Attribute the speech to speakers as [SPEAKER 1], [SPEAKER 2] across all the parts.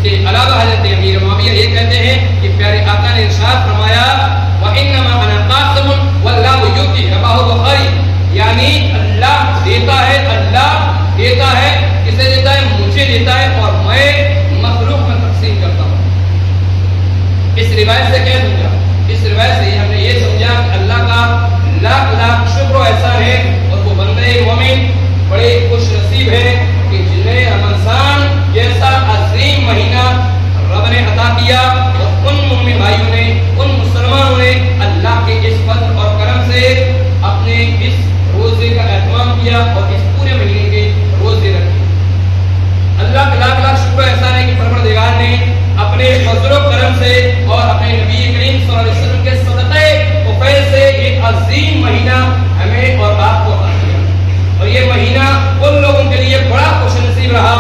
[SPEAKER 1] کے علاوہ حضرت امیر معاویہ یہ کہتے ہیں کہ پیارے آقا نے ارشاد فرمایا وَإِنَّمَا أَنَا قَاسِمٌ وَاللَّهُ يُؤْتِي، رواہ بخاری، یعنی اللہ دیتا ہے کسے دیتا ہے؟ مجھے دیتا ہے، اور میں مخلوق میں تقسیم کرتا ہوں۔ اس روایت سے کیا سمجھا؟ اس روایت سے ہم نے یہ سمجھا کہ اللہ کا لاکھ لاکھ شکر و احسان ہے، اور وہ بندے مومن بڑے خوش نصیب ہیں کہ جنہیں رمضان جیسا عظیم مہینہ رب نے عطا کیا، اور ان مومن بھائیوں نے، ان مسلمانوں نے اللہ کے اس فضل اور کرم سے اپنے اس روزے کا اہتمام کیا اور اس پورے مہینے کے روزے رکھے۔ اللہ کا لاکھ لاکھ شکر و احسان ہے کہ پروردگار نے اپنے فضل و کرم سے اور اپنے نبی کریم صلی اللہ علیہ وسلم کے صدقے و فیض سے ایک عظیم مہینہ ہمیں اور آپ کو عطا کیا، اور یہ مہینہ ان لوگوں کے لیے بڑا خوش نصیب رہا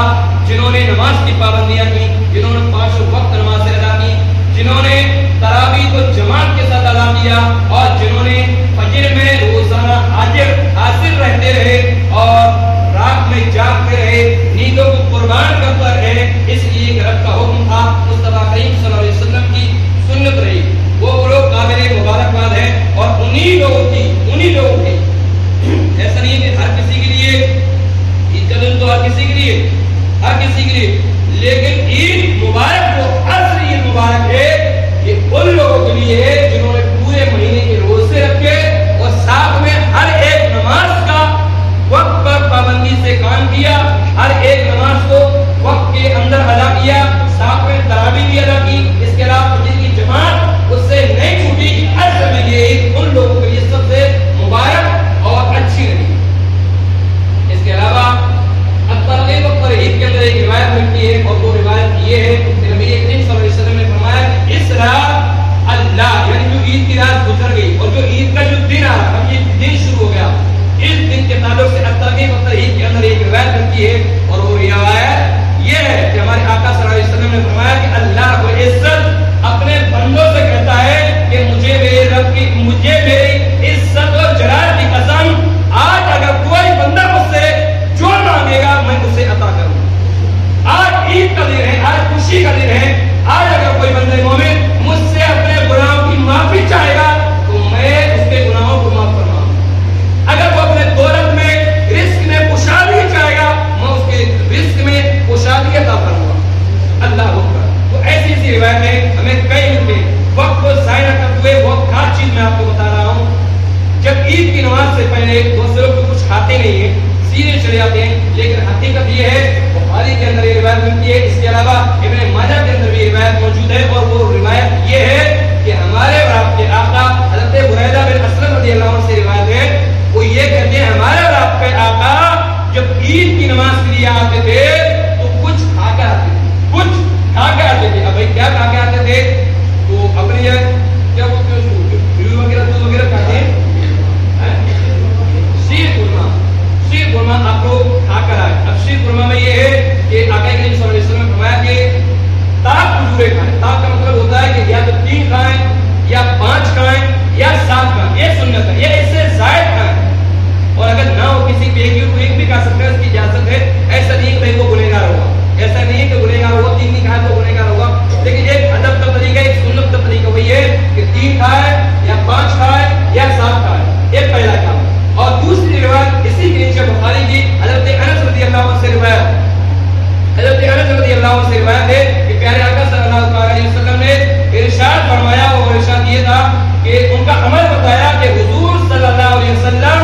[SPEAKER 1] جنہوں نے نماز کی پابندیاں کی، جنہوں نے 5 وقت نمازیں ادا کی، جنہوں نے تراویح کو جماعت کے ساتھ ادا کیا، اور جنہوں نے فجر میں روزانہ حاضر رہتے رہے اور رات میں جاگتے رہے، نیندوں کو قربان کرتا رہے، اس لیے کہ رب کا حکم تھا، مصطفیٰ کریم صلی اللہ علیہ وسلم کی سنت رہی، وہ لوگ قابل مبارکباد ہیں۔ اور انہی لوگوں کی ایسا نہیں ہے کہ ہر کسی کے لیے عید کا دن تو ہر کسی کے لیے، لیکن عید مبارک وہ اصل عید مبارک ہے کہ ان لوگوں کے لیے ہے جنہوں نے پورے مہینے کے روزے رکھے اور ساتھ میں ہر ایک نماز کا وقت پر پابندی سے کام کیا، ہر ایک نماز کو وقت کے اندر ادا کیا، ساتھ میں تراویح بھی ادا کی، اس کے علاوہ فجر کی جماعت اس سے نہیں چھوٹی۔ اصل میں یہ ان لوگوں کے لیے سب سے مبارک اور اچھی رہی۔ اس کے علاوہ الترغیب والترہیب کے اندر ایک روایت ملتی ہے، اور وہ روایت یہ ہے کہ نبی کریم صلی اللہ علیہ وسلم نے فرمایا کہ اس رات اللہ، یعنی جو عید کی رات گزر گئی اور جو عید کا جو دن آ رہا، یہ دن شروع ہو گیا، اس دن کے تعلق سے الترغیب والترہیب کے اندر ایک روایت ملتی ہے، اور وہ روایت یہ ہے کہ ہمارے آقا صلی اللہ علیہ وسلم نے فرمایا کہ اللہ رب العزت اپنے بندوں سے کہتا ہے کہ مجھے میری عزت اور جلال کی قسم، آج اگر کوئی بندہ مجھ سے جو مانگے گا میں اسے عطا کروں۔ آج عید کا دن ہے، آج خوشی کا دن ہے، آج اگر کوئی بندہ مومن مجھ سے اپنے گناہوں کی معافی چاہے گا تو میں اس کے گناہوں کو معاف فرماؤں۔ اگر وہ اپنے دولت میں، رزق میں کشادگی چاہے گا، میں اس کے رزق میں کشادگی عطا کروں گا۔ اللہ اکبر۔ تو ایسی روایتیں ہمیں کئی ملتے ہیں۔ وقت کو ضائع نہ کرتے ہوئے وہ خاص چیز میں آپ کو بتا رہا ہوں، جب عید کی نماز سے پہلے دوسروں کو کچھ کھاتے نہیں ہیں، سیدھے چلے جاتے ہیں، لیکن حقیقت یہ ہے بخاری کے اندر یہ روایت ملتی ہے، اس کے علاوہ ابن ماجہ کے اندر بھی روایت موجود ہے، اور وہ روایت یہ ہے کہ ہمارے اور آپ کے آقا حضرت بریدہ بن اسلم رضی اللہ عنہ سے روایت ہے، وہ یہ کہتے ہیں ہمارے اور آپ کے آقا جب عید کی نماز کے لیے آتے تھے تو کچھ کھا کے آتے تھے۔ اب بھائی کیا کھا کے آتے تھے؟ تو اپنی کیا بولتے ہیں اس کو، گھیو وغیرہ، دودھ وغیرہ کھاتے ہیں، شیر خورما آپ لوگ کھا کر آئے۔ اب شیر خورما میں یہ ہے کہ آقا کریم صلی اللہ علیہ وسلم نے فرمایا کہ تاک کھجوریں کھائیں۔ تاک کا مطلب ہوتا ہے کہ یا تو 3 کھائیں، یا 5 کھائیں، یا 7 کھائیں، یہ سنت ہے، یا اس سے زائد کھائیں، اور اگر نہ ہو کسی کو ایک بھی کھا سکتا ہے، اس کی اجازت ہے۔ ایسا نہیں کہ وہ گنہگار ہوگا، ایسا نہیں ہے کہ گنہگار ہوگا 3 نہیں کھائے تو گنہگار ہوگا، لیکن ایک ادب کا طریقہ، ایک سنت کا طریقہ وہی ہے کہ 3 کھائے یا 5 کھائے یا 7 کھائے، یہ پہلا کام۔ اور دوسری روایت اسی کے نیچے بخاری کی حضرت انس رضی اللہ عنہ سے روایت ہے کہ پیارے آقا صلی اللہ علیہ وسلم نے ارشاد فرمایا، اور ارشاد یہ تھا کہ ان کا عمل بتایا کہ حضور صلی اللہ علیہ وسلم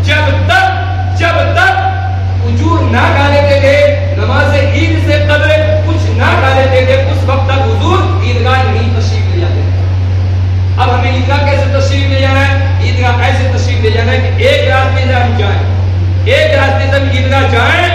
[SPEAKER 1] جب تک اجور نہ کھا لیتے تھے، نماز عید سے قبل کچھ نہ کھا لیتے تھے، اس وقت تک حضور عیدگاہ نہیں تشریف لے جاتے تھے۔ اب ہمیں عیدگاہ کیسے تشریف لے جانا ہے؟ عیدگاہ ایسے تشریف لے جانا ہے کہ ایک راستے سے ہم جائیں، عیدگاہ جائیں